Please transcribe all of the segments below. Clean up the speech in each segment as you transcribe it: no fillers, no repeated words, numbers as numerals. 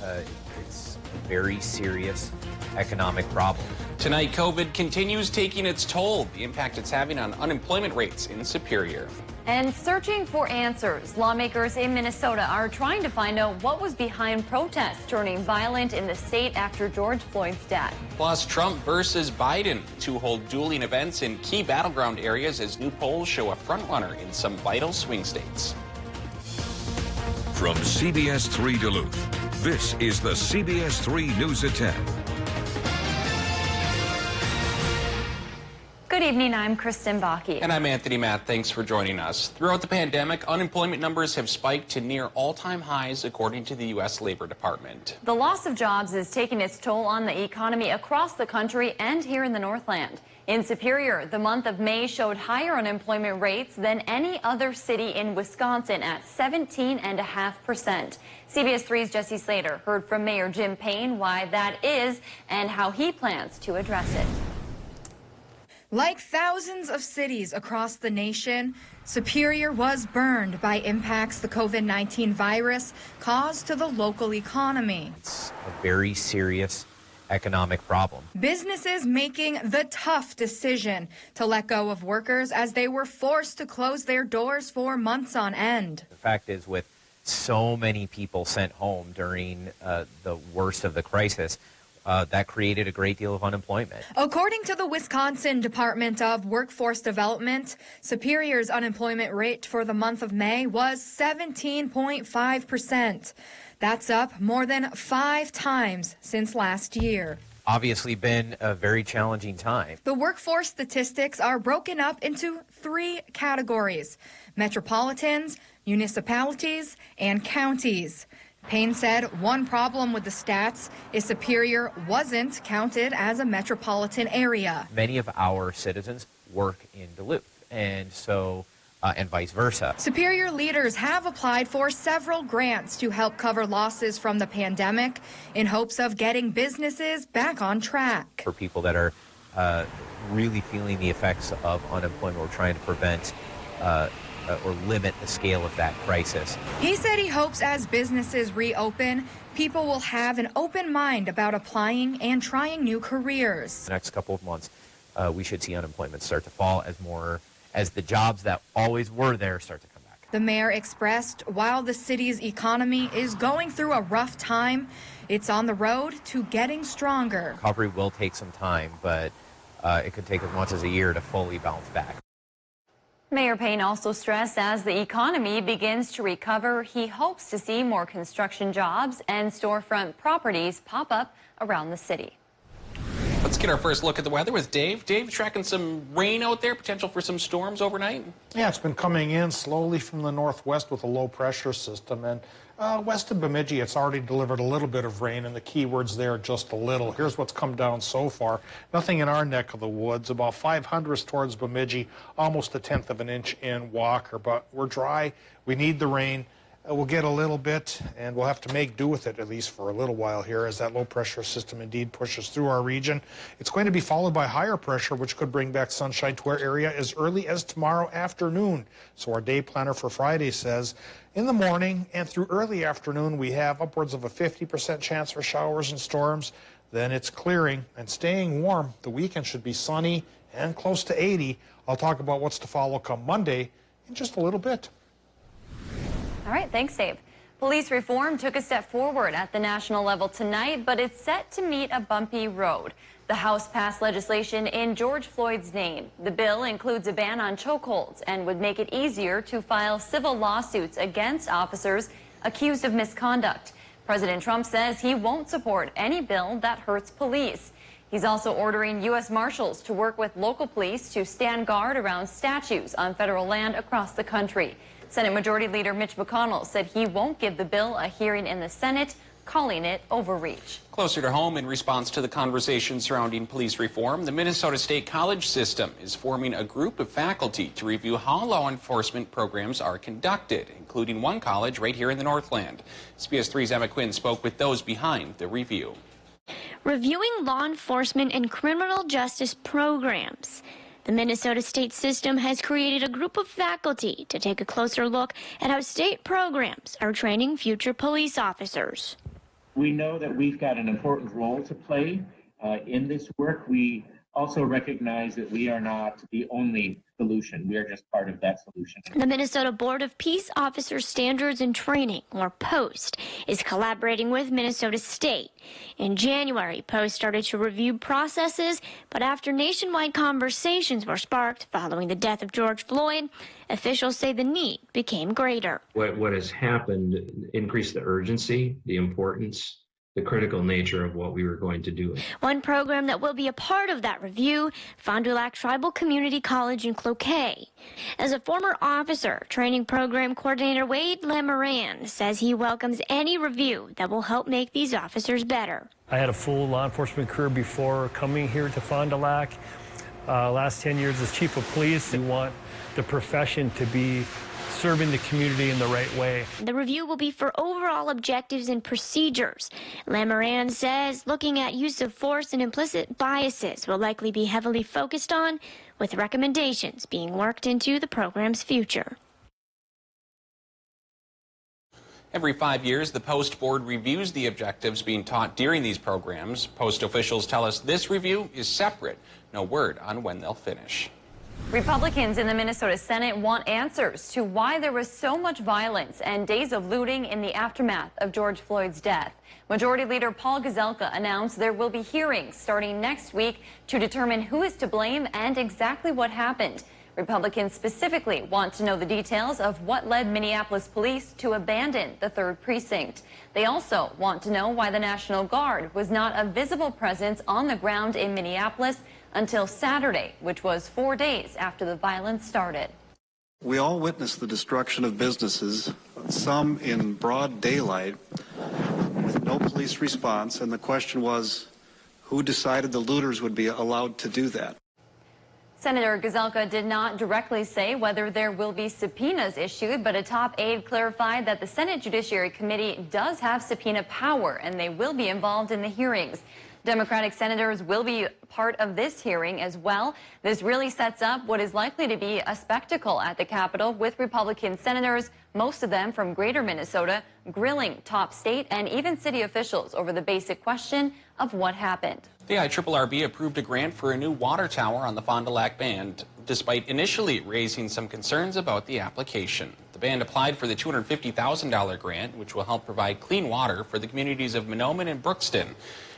It's a very serious economic problem. Tonight, COVID continues taking its toll, the impact it's having on unemployment rates in Superior. And searching for answers, lawmakers in Minnesota are trying to find out what was behind protests turning violent in the state after George Floyd's death. Plus, Trump versus Biden to hold dueling events in key battleground areas as new polls show a frontrunner in some vital swing states. From CBS3 Duluth, this is the CBS3 News at 10. Good evening, I'm Kristen Bakke. And I'm Anthony Matt. Thanks for joining us. Throughout the pandemic, unemployment numbers have spiked to near all-time highs, according to the U.S. Labor Department. The loss of jobs is taking its toll on the economy across the country and here in the Northland. In Superior, the month of May showed higher unemployment rates than any other city in Wisconsin at 17.5%. CBS3's Jesse Slater heard from Mayor Jim Payne why that is and how he plans to address it. Like thousands of cities across the nation, Superior was burned by impacts the COVID-19 virus caused to the local economy. It's a very serious economic problem. Businesses making the tough decision to let go of workers as they were forced to close their doors for months on end. The fact is, with so many people sent home during the worst of the crisis, that created a great deal of unemployment. According to the Wisconsin Department of Workforce Development, Superior's unemployment rate for the month of May was 17.5%. That's up more than 5 times since last year. Obviously been a very challenging time. The workforce statistics are broken up into 3 categories: metropolitans, municipalities, and counties. Payne said one problem with the stats is Superior wasn't counted as a metropolitan area. Many of our citizens work in Duluth, and so and vice versa. Superior leaders have applied for several grants to help cover losses from the pandemic in hopes of getting businesses back on track. For people that are really feeling the effects of unemployment, we're trying to prevent or limit the scale of that crisis. He said he hopes as businesses reopen, people will have an open mind about applying and trying new careers. The next couple of months, we should see unemployment start to fall as the jobs that always were there start to come back. The mayor expressed while the city's economy is going through a rough time, it's on the road to getting stronger. Recovery will take some time, but it could take as much as a year to fully bounce back. Mayor Payne also stressed as the economy begins to recover, he hopes to see more construction jobs and storefront properties pop up around the city. Let's get our first look at the weather with Dave. Dave, tracking some rain out there, potential for some storms overnight? Yeah, it's been coming in slowly from the northwest with a low pressure system. And west of Bemidji, it's already delivered a little bit of rain, and the key words there, just a little. Here's what's come down so far. Nothing in our neck of the woods. About 500 towards Bemidji, almost 1/10 of an inch in Walker. But we're dry. We need the rain. We'll get a little bit, and we'll have to make do with it, at least for a little while here, as that low-pressure system indeed pushes through our region. It's going to be followed by higher pressure, which could bring back sunshine to our area as early as tomorrow afternoon. So our day planner for Friday says, in the morning and through early afternoon, we have upwards of a 50% chance for showers and storms. Then it's clearing and staying warm. The weekend should be sunny and close to 80. I'll talk about what's to follow come Monday in just a little bit. All right, thanks, Dave. Police reform took a step forward at the national level tonight, but it's set to meet a bumpy road. The House passed legislation in George Floyd's name. The bill includes a ban on chokeholds and would make it easier to file civil lawsuits against officers accused of misconduct. President Trump says he won't support any bill that hurts police. He's also ordering U.S. Marshals to work with local police to stand guard around statues on federal land across the country. Senate Majority Leader Mitch McConnell said he won't give the bill a hearing in the Senate, calling it overreach. Closer to home, in response to the conversation surrounding police reform, the Minnesota State College system is forming a group of faculty to review how law enforcement programs are conducted, including one college right here in the Northland. CBS3's Emma Quinn spoke with those behind the review. Reviewing law enforcement and criminal justice programs. The Minnesota state system has created a group of faculty to take a closer look at how state programs are training future police officers. We know that we've got an important role to play in this work. We also recognize that we are not the only solution. We are just part of that solution. The Minnesota Board of Peace Officer Standards and Training, or POST, is collaborating with Minnesota State. In January, POST started to review processes, but after nationwide conversations were sparked following the death of George Floyd, officials say the need became greater. What has happened increased the urgency, the importance, the critical nature of what we were going to do. One program that will be a part of that review, Fond du Lac Tribal Community College in Cloquet. As a former officer, training program coordinator Wade Lamoran says he welcomes any review that will help make these officers better. I had a full law enforcement career before coming here to Fond du Lac. Last 10 years as chief of police. We want the profession to be serving the community in the right way. The review will be for overall objectives and procedures. Lamoran says looking at use of force and implicit biases will likely be heavily focused on, with recommendations being worked into the program's future. Every 5 years, the Post Board reviews the objectives being taught during these programs. Post officials tell us this review is separate. No word on when they'll finish. Republicans in the Minnesota Senate want answers to why there was so much violence and days of looting in the aftermath of George Floyd's death. Majority Leader Paul Gazelka announced there will be hearings starting next week to determine who is to blame and exactly what happened. Republicans specifically want to know the details of what led Minneapolis police to abandon the 3rd precinct. They also want to know why the National Guard was not a visible presence on the ground in Minneapolis until Saturday, which was 4 days after the violence started. We all witnessed the destruction of businesses, some in broad daylight, with no police response, and the question was, who decided the looters would be allowed to do that? Senator Gazelka did not directly say whether there will be subpoenas issued, but a top aide clarified that the Senate Judiciary Committee does have subpoena power and they will be involved in the hearings. Democratic senators will be part of this hearing as well. This really sets up what is likely to be a spectacle at the Capitol, with Republican senators, most of them from greater Minnesota, grilling top state and even city officials over the basic question of what happened. The IRRB approved a grant for a new water tower on the Fond du Lac Band, despite initially raising some concerns about the application. The band applied for the $250,000 grant, which will help provide clean water for the communities of Mahnomen and Brookston.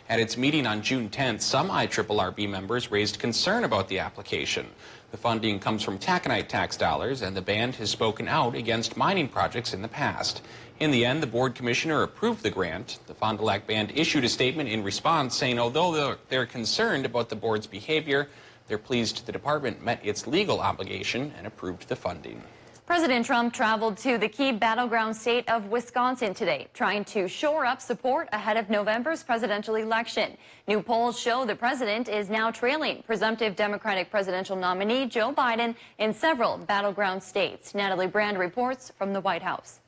At its meeting on June 10th, some IRRB members raised concern about the application. The funding comes from taconite tax dollars, and the band has spoken out against mining projects in the past. In the end, the board commissioner approved the grant. The Fond du Lac Band issued a statement in response saying although they're concerned about the board's behavior, they're pleased the department met its legal obligation and approved the funding. President Trump traveled to the key battleground state of Wisconsin today, trying to shore up support ahead of November's presidential election. New polls show the president is now trailing presumptive Democratic presidential nominee Joe Biden in several battleground states. Natalie Brand reports from the White House.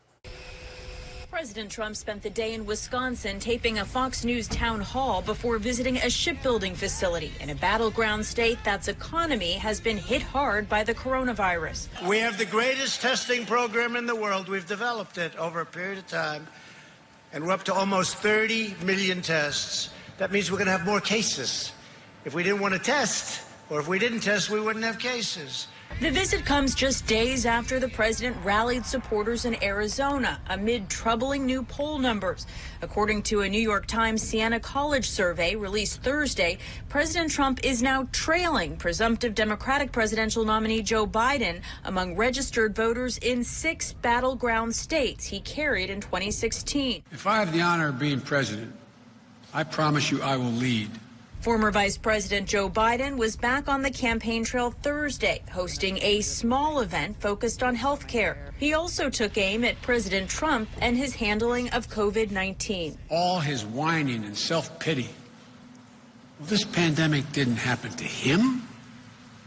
President Trump spent the day in Wisconsin taping a Fox News town hall before visiting a shipbuilding facility in a battleground state that's economy has been hit hard by the coronavirus. We have the greatest testing program in the world. We've developed it over a period of time, and we're up to almost 30 million tests. That means we're going to have more cases. If we didn't want to test, or if we didn't test, we wouldn't have cases. The visit comes just days after the president rallied supporters in Arizona amid troubling new poll numbers. According to a New York Times Siena College survey released Thursday, President Trump is now trailing presumptive Democratic presidential nominee Joe Biden among registered voters in 6 battleground states he carried in 2016. If I have the honor of being president, I promise you I will lead. Former Vice President Joe Biden was back on the campaign trail Thursday, hosting a small event focused on health care. He also took aim at President Trump and his handling of COVID-19. All his whining and self-pity. Well, this pandemic didn't happen to him.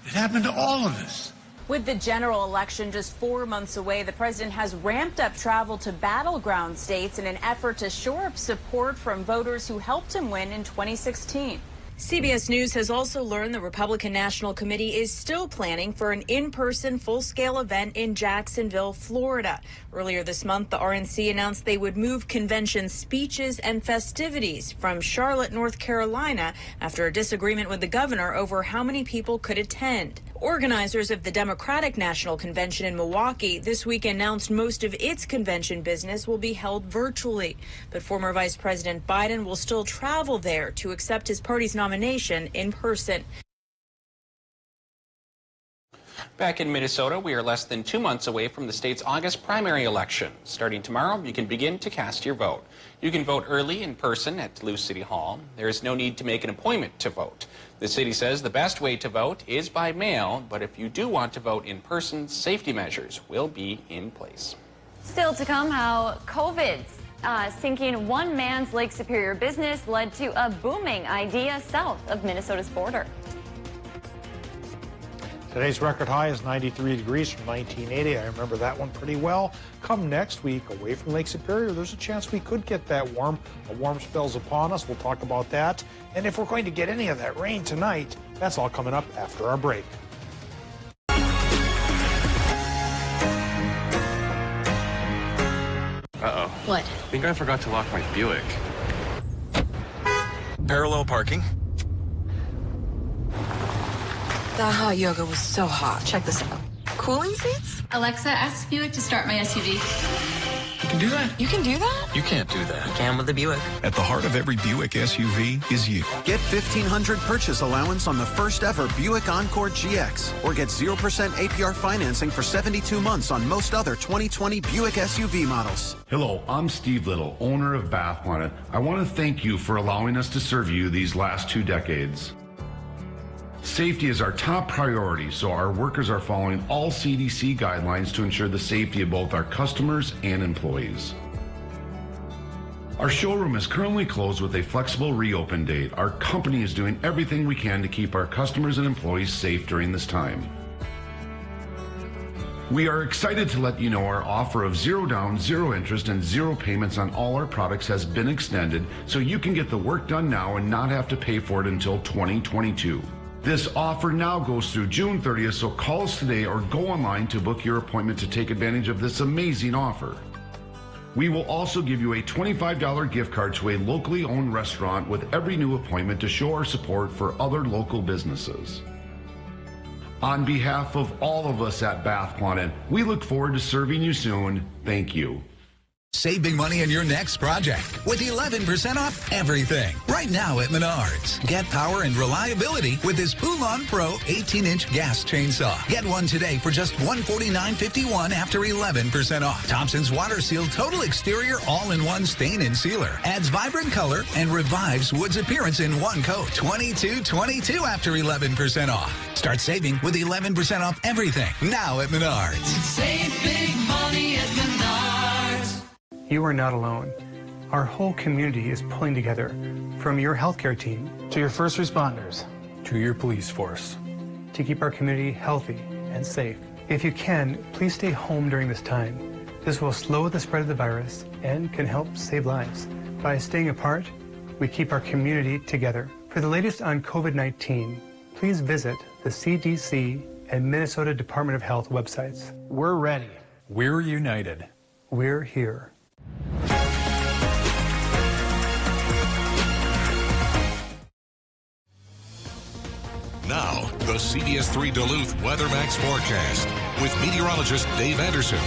It happened to all of us. With the general election just 4 months away, the president has ramped up travel to battleground states in an effort to shore up support from voters who helped him win in 2016. CBS News has also learned the Republican National Committee is still planning for an in-person full-scale event in Jacksonville, Florida. Earlier this month, the RNC announced they would move convention speeches and festivities from Charlotte, North Carolina, after a disagreement with the governor over how many people could attend. Organizers of the Democratic National Convention in Milwaukee this week announced most of its convention business will be held virtually. But former Vice President Biden will still travel there to accept his party's nomination in person. Back in Minnesota, we are less than 2 months away from the state's August primary election. Starting tomorrow, you can begin to cast your vote. You can vote early in person at Duluth City Hall. There is no need to make an appointment to vote. The city says the best way to vote is by mail, but if you do want to vote in person, safety measures will be in place. Still to come, how COVID's sinking one man's Lake Superior business led to a booming idea south of Minnesota's border. Today's record high is 93 degrees from 1980. I remember that one pretty well. Come next week, away from Lake Superior, there's a chance we could get that warm. A warm spell's upon us. We'll talk about that. And if we're going to get any of that rain tonight, that's all coming up after our break. Uh-oh. What? I think I forgot to lock my Buick. Parallel parking. That hot yoga was so hot. Check this out. Cooling seats? Alexa, ask Buick to start my SUV. You can do that? You can do that? You can't do that. You can with the Buick. At the heart of every Buick SUV is you. Get $1,500 purchase allowance on the first ever Buick Encore GX, or get 0% APR financing for 72 months on most other 2020 Buick SUV models. Hello, I'm Steve Little, owner of Bath Planet. I want to thank you for allowing us to serve you these last 2 decades. Safety is our top priority, so our workers are following all CDC guidelines to ensure the safety of both our customers and employees. Our showroom is currently closed with a flexible reopen date. Our company is doing everything we can to keep our customers and employees safe during this time. We are excited to let you know our offer of 0 down, 0 interest, and 0 payments on all our products has been extended, so you can get the work done now and not have to pay for it until 2022. This offer now goes through June 30th, so call us today or go online to book your appointment to take advantage of this amazing offer. We will also give you a $25 gift card to a locally owned restaurant with every new appointment to show our support for other local businesses. On behalf of all of us at Bath Planet, we look forward to serving you soon. Thank you. Save big money on your next project with 11% off everything right now at Menards. Get power and reliability with this Poulon Pro 18-inch gas chainsaw. Get one today for just $149.51 after 11% off. Thompson's Water Seal Total Exterior All-in-One Stain and Sealer adds vibrant color and revives wood's appearance in one coat. $22.22 after 11% off. Start saving with 11% off everything now at Menards. Save big money at Menards. You are not alone. Our whole community is pulling together, from your healthcare team to your first responders to your police force, to keep our community healthy and safe. If you can, please stay home during this time. This will slow the spread of the virus and can help save lives. By staying apart, we keep our community together. For the latest on COVID-19, please visit the CDC and Minnesota Department of Health websites. We're ready. We're united. We're here. Now, the CBS3 Duluth WeatherMax forecast with meteorologist Dave Anderson.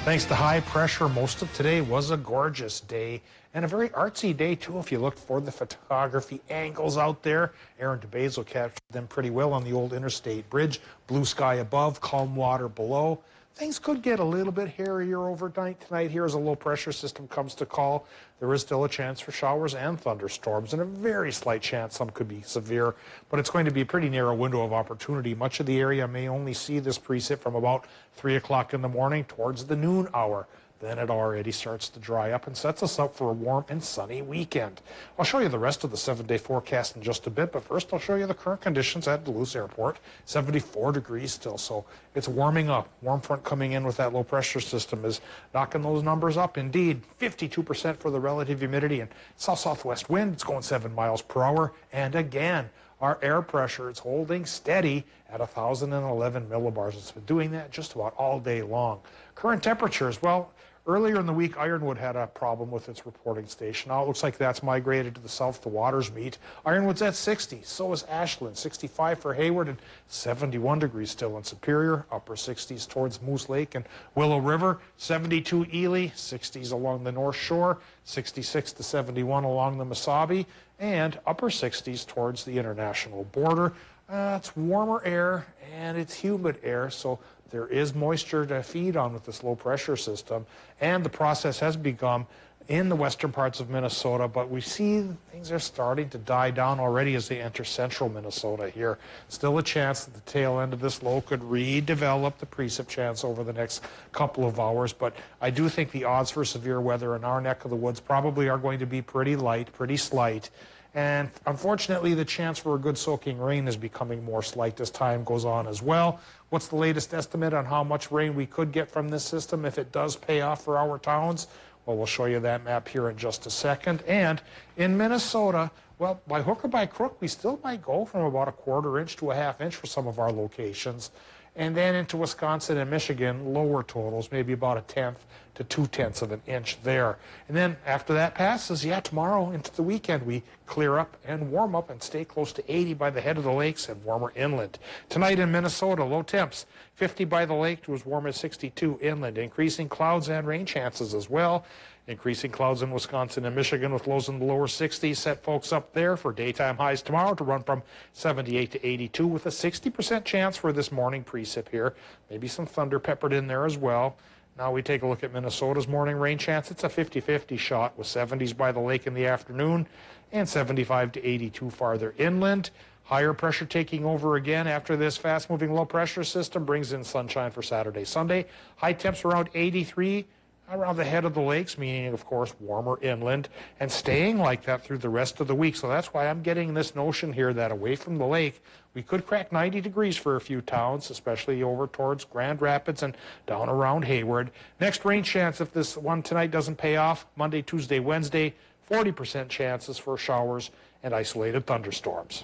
Thanks to high pressure, most of today was a gorgeous day and a very artsy day, too, if you look for the photography angles out there. Aaron DeBasil captured them pretty well on the old Interstate Bridge. Blue sky above, calm water below. Things could get a little bit hairier overnight tonight here as a low-pressure system comes to call. There is still a chance for showers and thunderstorms, and a very slight chance some could be severe, but it's going to be a pretty narrow window of opportunity. Much of the area may only see this precip from about 3 o'clock in the morning towards the noon hour. then it already starts to dry up and sets us up for a warm and sunny weekend. I'll show you the rest of the 7-day forecast in just a bit, but first I'll show you the current conditions at Duluth Airport. 74 degrees still, so it's warming up. Warm front coming in with that low pressure system is knocking those numbers up. Indeed, 52% for the relative humidity and south-southwest wind. It's going 7 miles per hour. And again, our air pressure is holding steady at 1,011 millibars. It's been doing that just about all day long. Current temperatures, well, earlier in the week, Ironwood had a problem with its reporting station. Now it looks like that's migrated to the south to Watersmeet. Ironwood's at 60, so is Ashland. 65 for Hayward and 71 degrees still in Superior. Upper 60s towards Moose Lake and Willow River. 72 Ely, 60s along the North Shore. 66 to 71 along the Mesabi. And upper 60s towards the international border. It's warmer air and it's humid air, so there is moisture to feed on with this low pressure system. And the process has begun in the western parts of Minnesota, but we see things are starting to die down already as they enter central Minnesota here. Still a chance that the tail end of this low could redevelop the precip chance over the next couple of hours, but I do think the odds for severe weather in our neck of the woods probably are going to be pretty light, pretty slight. And unfortunately, the chance for a good soaking rain is becoming more slight as time goes on as well. What's the latest estimate on how much rain we could get from this system if it does pay off for our towns? Well, we'll show you that map here in just a second. And in Minnesota, well, by hook or by crook, we still might go from about a 1/4 inch to a 1/2 inch for some of our locations. And then into Wisconsin and Michigan, lower totals, maybe about 1/10 to 2/10 of an inch there. And then after that passes, yeah, tomorrow into the weekend, we clear up and warm up and stay close to 80 by the head of the lakes and warmer inland. Tonight in Minnesota, low temps, 50 by the lake to as warm as 62 inland. Increasing clouds and rain chances as well. Increasing clouds in Wisconsin and Michigan with lows in the lower 60s. Set folks up there for daytime highs tomorrow to run from 78 to 82 with a 60% chance for this morning precip here. Maybe some thunder peppered in there as well. Now we take a look at Minnesota's morning rain chance. It's a 50-50 shot with 70s by the lake in the afternoon and 75 to 82 farther inland. Higher pressure taking over again after this fast-moving low pressure system brings in sunshine for Saturday, Sunday. High temps around 83. Around the head of the lakes, meaning, of course, warmer inland, and staying like that through the rest of the week. So that's why I'm getting this notion here that away from the lake, we could crack 90 degrees for a few towns, especially over towards Grand Rapids and down around Hayward. Next rain chance, if this one tonight doesn't pay off, Monday, Tuesday, Wednesday, 40% chances for showers and isolated thunderstorms.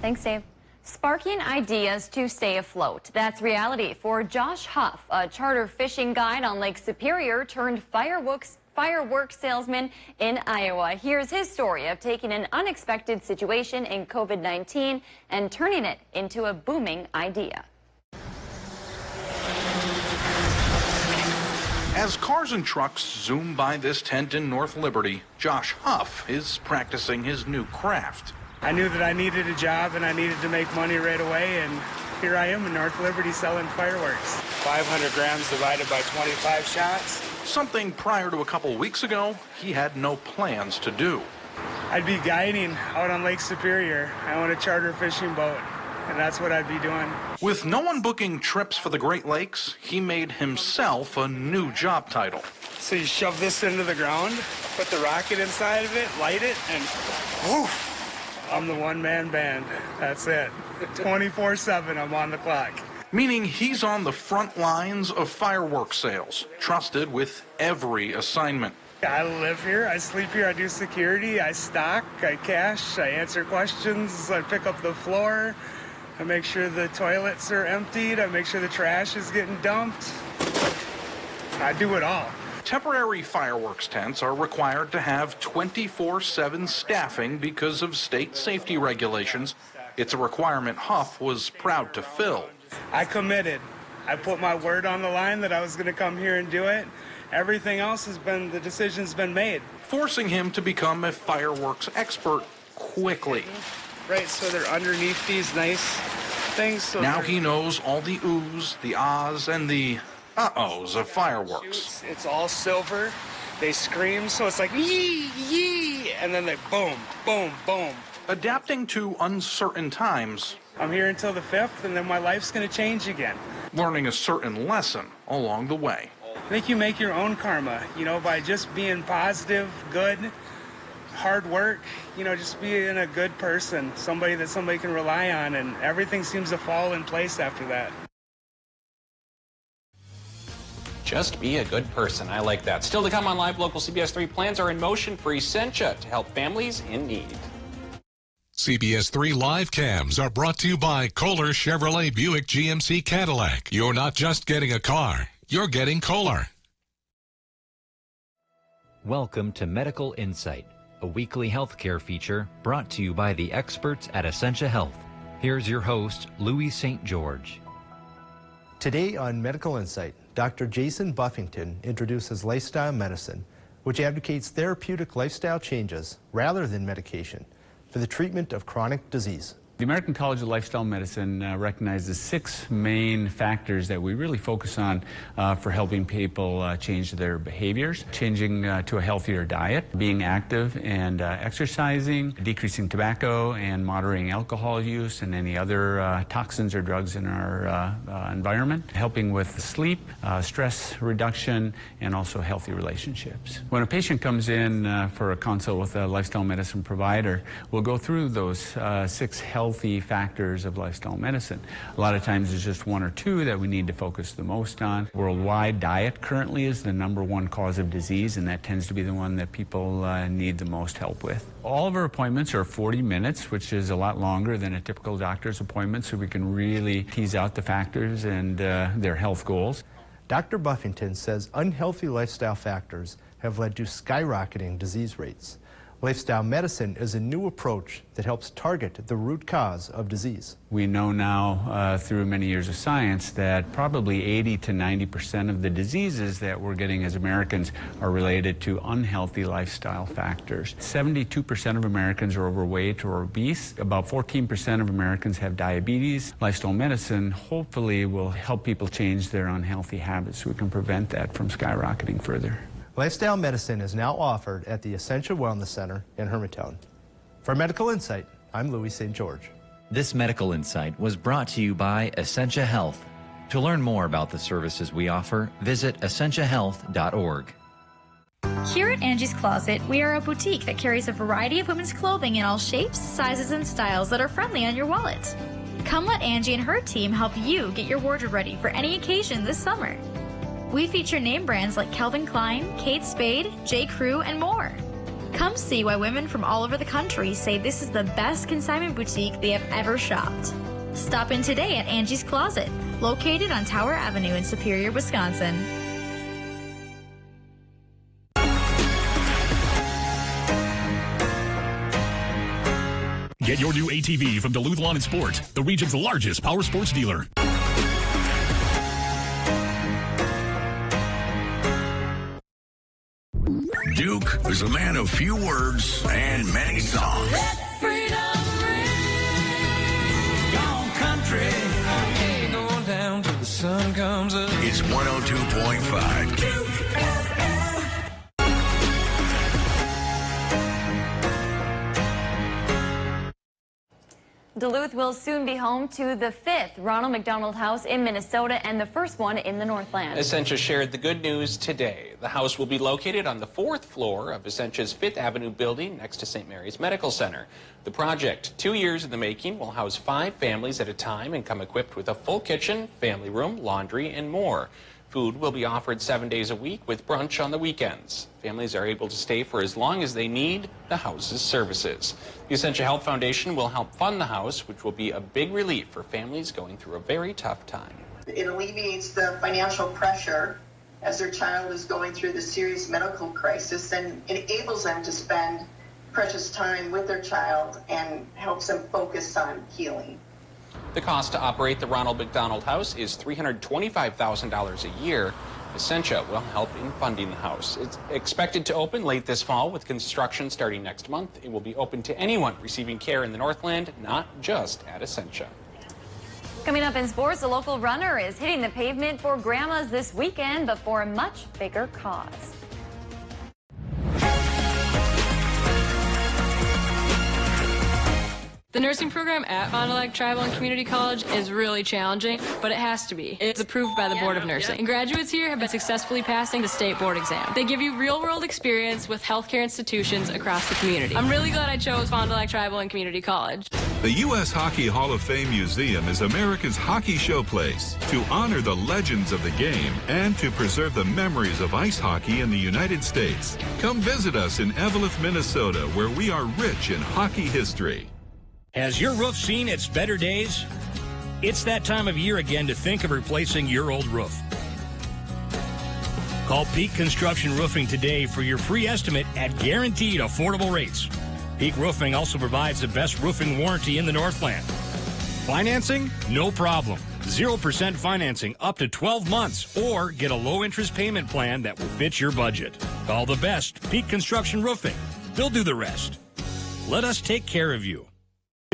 Thanks, Dave. Sparking ideas to stay afloat. That's reality for Josh Huff, a charter fishing guide on Lake Superior turned fireworks salesman in Iowa. Here's his story of taking an unexpected situation in COVID-19 and turning it into a booming idea. As cars and trucks zoom by this tent in North Liberty, Josh Huff is practicing his new craft. I knew that I needed a job and I needed to make money right away, and here I am in North Liberty selling fireworks. 500 grams divided by 25 shots. Something prior to a couple weeks ago, he had no plans to do. I'd be guiding out on Lake Superior. I own a charter fishing boat, and that's what I'd be doing. With no one booking trips for the Great Lakes, he made himself a new job title. So you shove this into the ground, put the rocket inside of it, light it, and woof. I'm the one-man band. That's it. 24/7, I'm on the clock. Meaning he's on the front lines of fireworks sales, trusted with every assignment. I live here, I sleep here, I do security, I stock, I cash, I answer questions, I pick up the floor, I make sure the toilets are emptied, I make sure the trash is getting dumped. I do it all. Temporary fireworks tents are required to have 24/7 staffing because of state safety regulations. It's a requirement Huff was proud to fill. I committed. I put my word on the line that I was going to come here and do it. Everything else the decision's been made. Forcing him to become a fireworks expert quickly. Right, so they're underneath these nice things. So now he knows all the oohs, the ahs, and the uh-ohs of fireworks. It's all silver. They scream, so it's like yee, yee, and then they boom, boom, boom. Adapting to uncertain times. I'm here until the 5th, and then my life's going to change again. Learning a certain lesson along the way. I think you make your own karma, by just being positive, good, hard work, just being a good person, somebody that somebody can rely on, and everything seems to fall in place after that. Just be a good person. I like that. Still to come on Live Local CBS 3, plans are in motion for Essentia to help families in need. CBS 3 live cams are brought to you by Kohler Chevrolet Buick GMC Cadillac. You're not just getting a car, you're getting Kohler. Welcome to Medical Insight, a weekly healthcare feature brought to you by the experts at Essentia Health. Here's your host, Louis St. George. Today on Medical Insight, Dr. Jason Buffington introduces lifestyle medicine, which advocates therapeutic lifestyle changes rather than medication for the treatment of chronic disease. The American College of Lifestyle Medicine recognizes 6 main factors that we really focus on for helping people change their behaviors, changing to a healthier diet, being active and exercising, decreasing tobacco and moderating alcohol use and any other toxins or drugs in our environment, helping with sleep, stress reduction, and also healthy relationships. When a patient comes in for a consult with a lifestyle medicine provider, we'll go through those 6 healthy factors of lifestyle medicine. A lot of times there's just 1 or 2 that we need to focus the most on. Worldwide, diet currently is the #1 cause of disease, and that tends to be the one that people need the most help with. All of our appointments are 40 minutes, which is a lot longer than a typical doctor's appointment, so we can really tease out the factors and their health goals. Dr. Buffington says unhealthy lifestyle factors have led to skyrocketing disease rates. Lifestyle medicine is a new approach that helps target the root cause of disease. We know now through many years of science that probably 80 to 90% of the diseases that we're getting as Americans are related to unhealthy lifestyle factors. 72% of Americans are overweight or obese. About 14% of Americans have diabetes. Lifestyle medicine hopefully will help people change their unhealthy habits so we can prevent that from skyrocketing further. Lifestyle medicine is now offered at the Essentia Wellness Center in Hermantown. For Medical Insight, I'm Louis St. George. This Medical Insight was brought to you by Essentia Health. To learn more about the services we offer, visit essentiahealth.org. Here at Angie's Closet, we are a boutique that carries a variety of women's clothing in all shapes, sizes, and styles that are friendly on your wallet. Come let Angie and her team help you get your wardrobe ready for any occasion this summer. We feature name brands like Calvin Klein, Kate Spade, J. Crew, and more. Come see why women from all over the country say this is the best consignment boutique they have ever shopped. Stop in today at Angie's Closet, located on Tower Avenue in Superior, Wisconsin. Get your new ATV from Duluth Lawn and Sport, the region's largest power sports dealer. Duke is a man of few words and many songs. Let freedom ring. Gone country. Okay, going down till the sun comes up. It's 102.5. Duke FM. Duluth will soon be home to the 5th Ronald McDonald House in Minnesota and the first one in the Northland. Essentia shared the good news today. The house will be located on the 4th floor of Essentia's 5th Avenue building next to St. Mary's Medical Center. The project, 2 years in the making, will house 5 families at a time and come equipped with a full kitchen, family room, laundry, and more. Food will be offered 7 days a week with brunch on the weekends. Families are able to stay for as long as they need the house's services. The Essentia Health Foundation will help fund the house, which will be a big relief for families going through a very tough time. It alleviates the financial pressure as their child is going through the serious medical crisis and enables them to spend precious time with their child and helps them focus on healing. The cost to operate the Ronald McDonald House is $325,000 a year. Essentia will help in funding the house. It's expected to open late this fall with construction starting next month. It will be open to anyone receiving care in the Northland, not just at Essentia. Coming up in sports, a local runner is hitting the pavement for grandmas this weekend, but for a much bigger cause. The The nursing program at Fond du Lac Tribal and Community College is really challenging, but it has to be. It's approved by the Board of Nursing. And graduates here have been successfully passing the state board exam. They give you real-world experience with healthcare institutions across the community. I'm really glad I chose Fond du Lac Tribal and Community College. The U.S. Hockey Hall of Fame Museum is America's hockey showplace to honor the legends of the game and to preserve the memories of ice hockey in the United States. Come visit us in Evelyn, Minnesota, where we are rich in hockey history. Has your roof seen its better days? It's that time of year again to think of replacing your old roof. Call Peak Construction Roofing today for your free estimate at guaranteed affordable rates. Peak Roofing also provides the best roofing warranty in the Northland. Financing? No problem. 0% financing up to 12 months or get a low-interest payment plan that will fit your budget. Call the best, Peak Construction Roofing. They'll do the rest. Let us take care of you.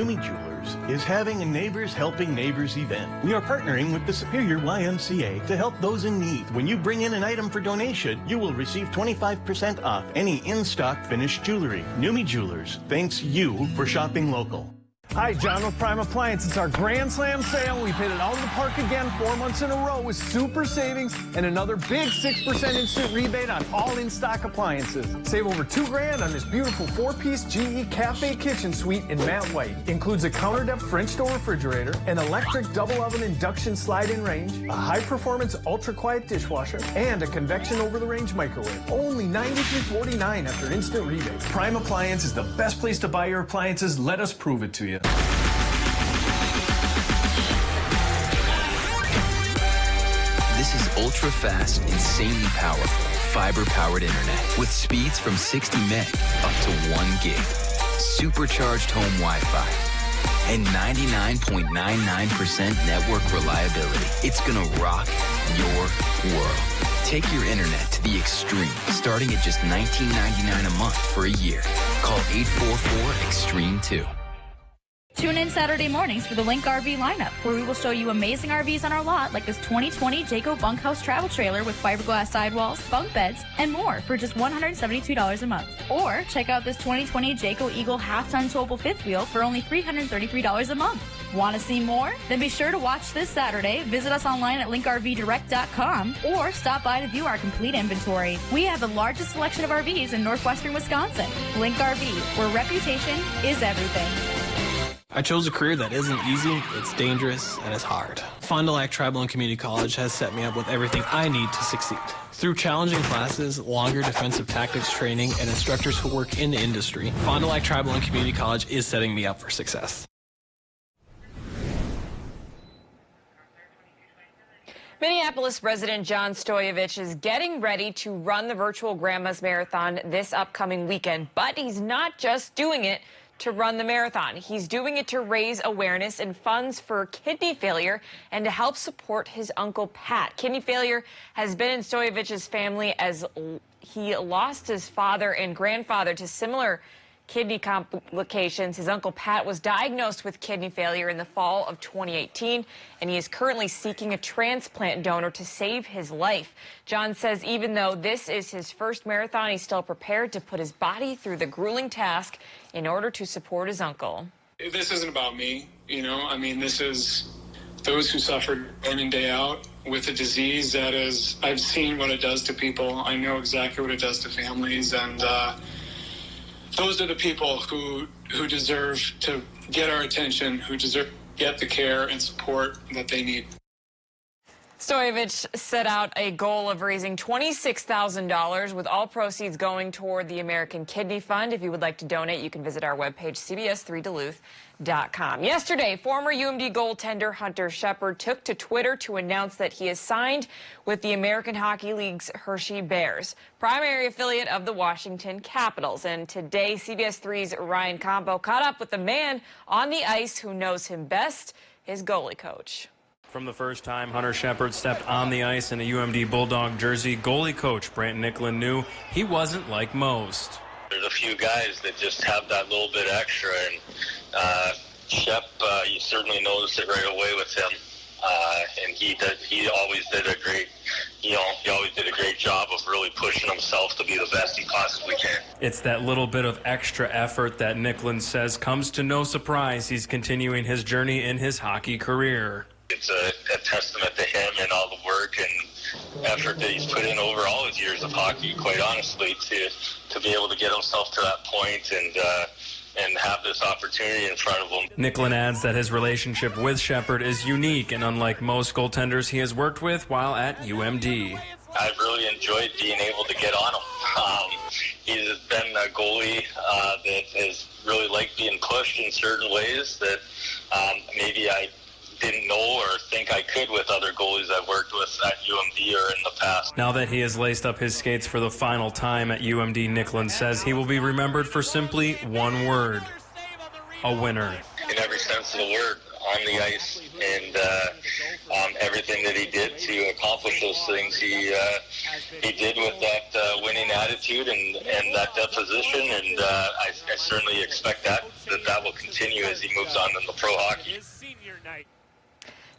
Newmy Jewelers is having a Neighbors Helping Neighbors event. We are partnering with the Superior YMCA to help those in need. When you bring in an item for donation, you will receive 25% off any in-stock finished jewelry. Newmy Jewelers thanks you for shopping local. Hi, John with Prime Appliance. It's our Grand Slam sale. We've hit it out of the park again 4 months in a row with super savings and another big 6% instant rebate on all in-stock appliances. Save over $2,000 on this beautiful 4-piece GE Cafe kitchen suite in matte white. Includes a counter-depth French door refrigerator, an electric double oven induction slide-in range, a high-performance ultra-quiet dishwasher, and a convection over-the-range microwave. Only $93.49 after instant rebate. Prime Appliance is the best place to buy your appliances. Let us prove it to you. This is ultra-fast, insanely powerful, fiber-powered internet with speeds from 60 meg up to 1 gig, supercharged home Wi-Fi, and 99.99% network reliability. It's gonna rock your world. Take your internet to the extreme, starting at just $19.99 a month for a year. Call 844-EXTREME2. Tune in Saturday mornings for the Link RV lineup, where we will show you amazing RVs on our lot, like this 2020 Jayco Bunkhouse travel trailer with fiberglass sidewalls, bunk beds, and more for just $172 a month. Or check out this 2020 Jayco Eagle half-ton towable fifth wheel for only $333 a month. Want to see more? Then be sure to watch this Saturday. Visit us online at linkrvdirect.com or stop by to view our complete inventory. We have the largest selection of RVs in northwestern Wisconsin. Link RV, where reputation is everything. I chose a career that isn't easy, it's dangerous, and it's hard. Fond du Lac Tribal and Community College has set me up with everything I need to succeed. Through challenging classes, longer defensive tactics training, and instructors who work in the industry, Fond du Lac Tribal and Community College is setting me up for success. Minneapolis resident John Stoyevich is getting ready to run the virtual Grandma's Marathon this upcoming weekend, but he's not just doing it to run the marathon. He's doing it to raise awareness and funds for kidney failure and to help support his Uncle Pat. Kidney failure has been in Stoyevich's family as he lost his father and grandfather to similar kidney complications. His Uncle Pat was diagnosed with kidney failure in the fall of 2018, and he is currently seeking a transplant donor to save his life. John says even though this is his first marathon, he's still prepared to put his body through the grueling task in order to support his uncle. This isn't about me, you know. I mean, this is those who suffer day in and day out with a disease that is, I've seen what it does to people. I know exactly what it does to families, and those are the people who deserve to get our attention, who deserve to get the care and support that they need. Stoyevich set out a goal of raising $26,000, with all proceeds going toward the American Kidney Fund. If you would like to donate, you can visit our webpage, CBS3Duluth.com. Yesterday, former UMD goaltender Hunter Shepard took to Twitter to announce that he is signed with the American Hockey League's Hershey Bears, primary affiliate of the Washington Capitals. And today, CBS3's Ryan Combo caught up with the man on the ice who knows him best, his goalie coach. From the first time Hunter Shepard stepped on the ice in a UMD Bulldog jersey, goalie coach Brant Nicklin knew he wasn't like most. There's a few guys that just have that little bit extra, and Shep, you certainly noticed it right away with him. And he always did a great he always did a great job of really pushing himself to be the best he possibly can. It's that little bit of extra effort that Nicklin says comes to no surprise. He's continuing his journey in his hockey career. It's a testament to him and all the work and effort that he's put in over all his years of hockey, quite honestly, to be able to get himself to that point and have this opportunity in front of him. Nicklin adds that his relationship with Shepard is unique and unlike most goaltenders he has worked with while at UMD. I've really enjoyed being able to get on him. He's been a goalie that has really liked being pushed in certain ways that maybe I didn't know or think I could with other goalies I've worked with at UMD or in the past. Now that he has laced up his skates for the final time at UMD, Nicklin says he will be remembered for simply one word: a winner. In every sense of the word, on the ice, and everything that he did to accomplish those things, he did with that winning attitude and that position, and I certainly expect that will continue as he moves on in the pro hockey.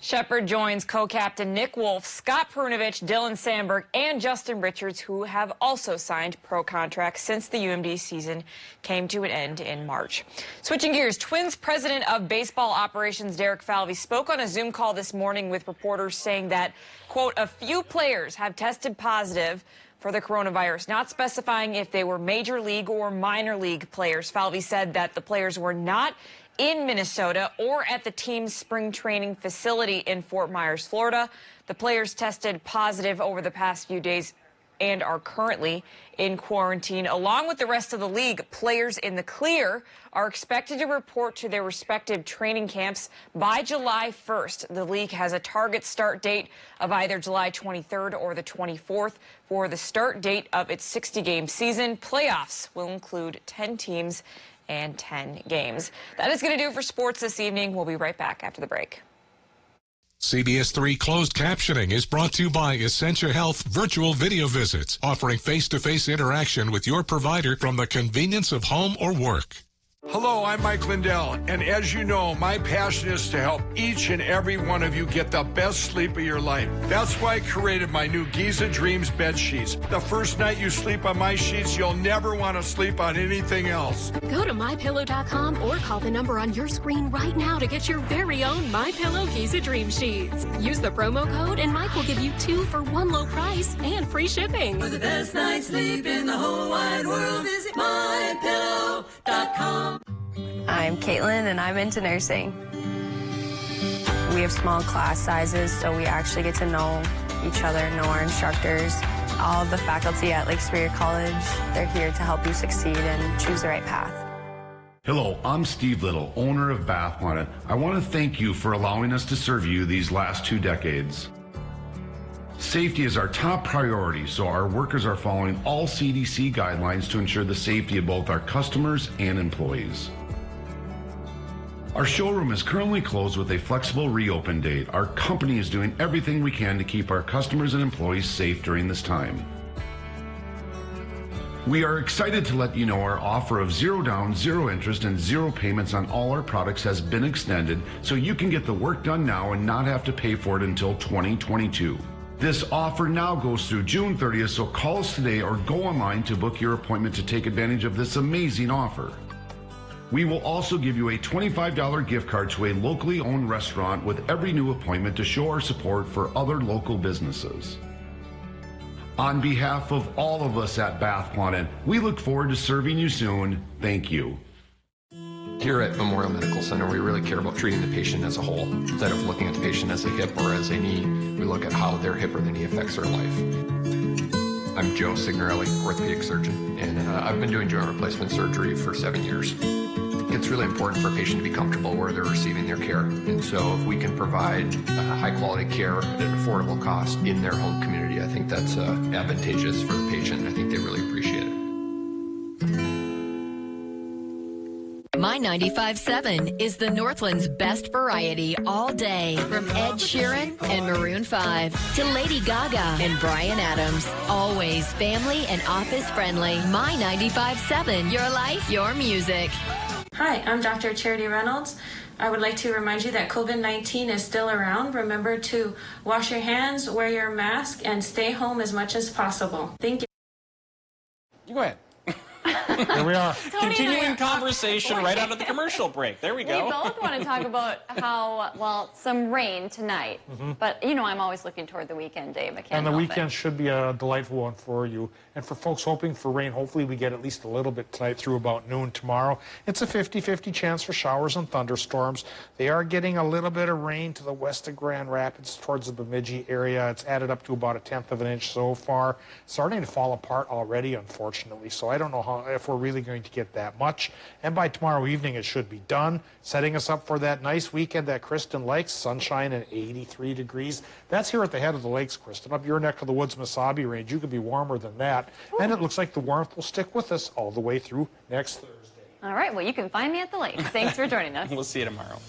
Shepard joins co-captain Nick Wolf, Scott Perunovich, Dylan Sandberg, and Justin Richards, who have also signed pro contracts since the UMD season came to an end in March. Switching gears, Twins president of baseball operations Derek Falvey spoke on a Zoom call this morning with reporters saying that, quote, a few players have tested positive for the coronavirus, not specifying if they were major league or minor league players. Falvey said that the players were not in Minnesota or at the team's spring training facility in Fort Myers, Florida. The players tested positive over the past few days and are currently in quarantine. Along with the rest of the league, players in the clear are expected to report to their respective training camps by July 1st. The league has a target start date of either July 23rd or the 24th for the start date of its 60-game season. Playoffs will include 10 teams and 10 games. That is going to do it for sports this evening. We'll be right back after the break. CBS3 closed captioning is brought to you by Essentia Health Virtual Video Visits, offering face-to-face interaction with your provider from the convenience of home or work. Hello, I'm Mike Lindell, and as you know, my passion is to help each and every one of you get the best sleep of your life. That's why I created my new Giza Dreams bed sheets. The first night you sleep on my sheets, you'll never want to sleep on anything else. Go to MyPillow.com or call the number on your screen right now to get your very own MyPillow Giza Dream sheets. Use the promo code, and Mike will give you 2 for 1 low price and free shipping. For the best night's sleep in the whole wide world, visit MyPillow.com. I'm Caitlin, and I'm into nursing. We have small class sizes, so we actually get to know each other, know our instructors. All of the faculty at Lake Superior College, they're here to help you succeed and choose the right path. Hello, I'm Steve Little, owner of Bath Planet. I want to thank you for allowing us to serve you these last 2 decades. Safety is our top priority, so our workers are following all CDC guidelines to ensure the safety of both our customers and employees. Our showroom is currently closed with a flexible reopen date. Our company is doing everything we can to keep our customers and employees safe during this time. We are excited to let you know our offer of 0 down, 0 interest, and 0 payments on all our products has been extended, so you can get the work done now and not have to pay for it until 2022. This offer now goes through June 30th, so call us today or go online to book your appointment to take advantage of this amazing offer. We will also give you a $25 gift card to a locally owned restaurant with every new appointment to show our support for other local businesses. On behalf of all of us at Bath Planet, we look forward to serving you soon. Thank you. Here at Memorial Medical Center, we really care about treating the patient as a whole. Instead of looking at the patient as a hip or as a knee, we look at how their hip or the knee affects their life. I'm Joe Signorelli, orthopedic surgeon, and I've been doing joint replacement surgery for 7 years. It's really important for a patient to be comfortable where they're receiving their care. And so if we can provide high quality care at an affordable cost in their home community, I think that's advantageous for the patient. I think they really appreciate it. My 95.7 is the Northland's best variety all day. From Ed Sheeran and Maroon 5 to Lady Gaga and Bryan Adams. Always family and office friendly. My 95.7, your life, your music. Hi, I'm Dr. Charity Reynolds. I would like to remind you that COVID-19 is still around. Remember to wash your hands, wear your mask, and stay home as much as possible. Thank you. You go ahead. Here we are. Continuing conversation right out of the commercial break. There we go. We both want to talk about how, well, some rain tonight. But, you know, I'm always looking toward the weekend, Dave. I can't And the help weekend it. should be a delightful one for you. And for folks hoping for rain, hopefully we get at least a little bit tonight through about noon tomorrow. It's a 50-50 chance for showers and thunderstorms. They are getting a little bit of rain to the west of Grand Rapids towards the Bemidji area. It's added up to about 1/10 of an inch so far. Starting to fall apart already, unfortunately. So I don't know if we're really going to get that much. And by tomorrow evening, it should be done, setting us up for that nice weekend that Kristen likes, sunshine and 83 degrees. That's here at the head of the lakes, Kristen. Up your neck of the woods, Mesabi range, you could be warmer than that. Ooh. And it looks like the warmth will stick with us all the way through next Thursday. All right, well, you can find me at the lake. Thanks for joining us. We'll see you tomorrow.